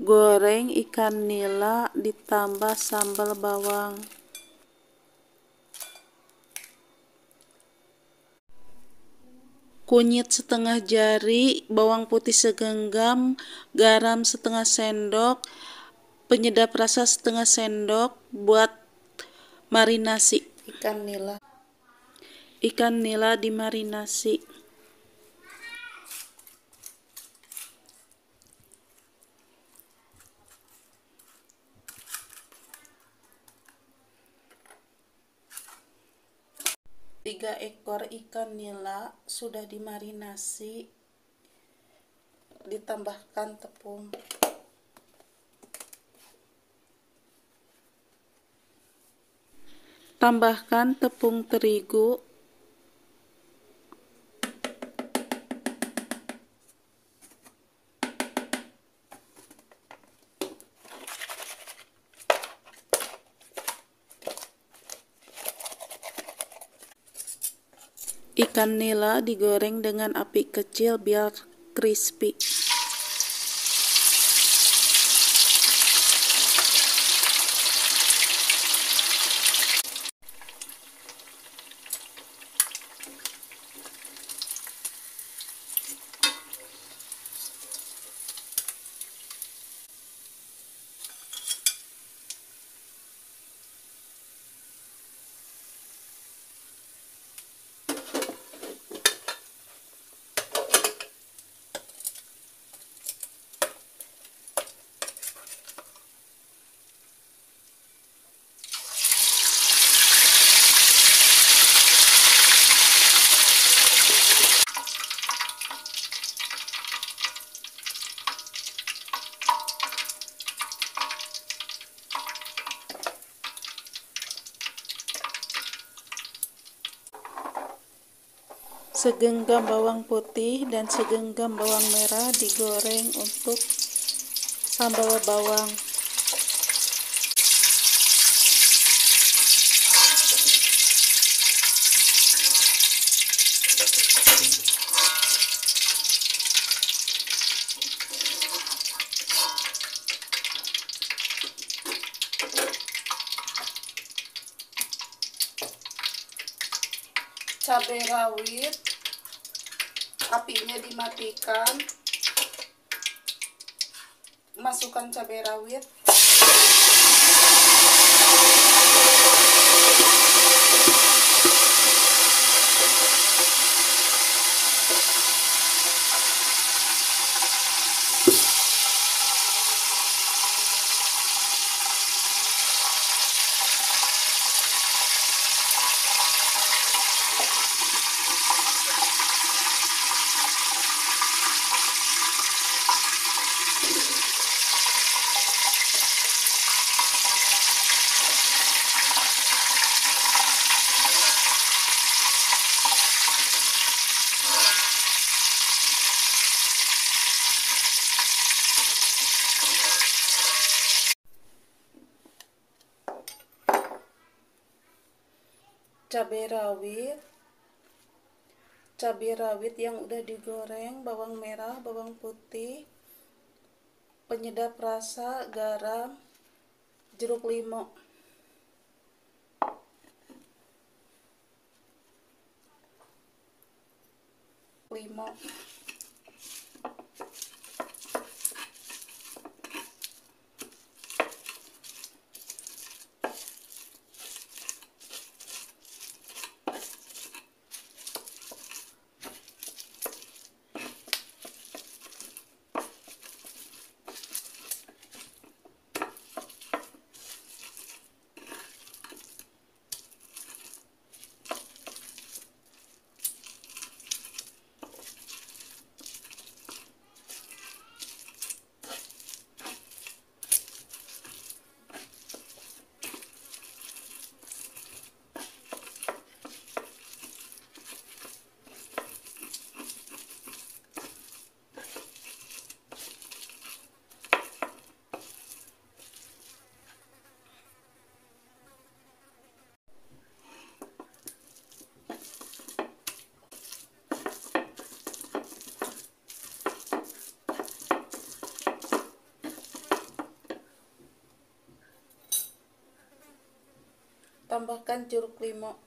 Goreng ikan nila ditambah sambal bawang. Kunyit setengah jari, bawang putih segenggam, garam setengah sendok, penyedap rasa setengah sendok buat marinasi ikan nila. Ikan nila dimarinasi. Tiga ekor ikan nila sudah dimarinasi, ditambahkan tepung. Tambahkan tepung terigu, ikan nila digoreng dengan api kecil biar crispy. Segenggam bawang putih dan segenggam bawang merah digoreng untuk sambal bawang. Cabai rawit, apinya dimatikan, masukkan cabai rawit, cabai rawit yang udah digoreng, bawang merah, bawang putih, penyedap rasa, garam, jeruk limau. tambahkan jeruk limau.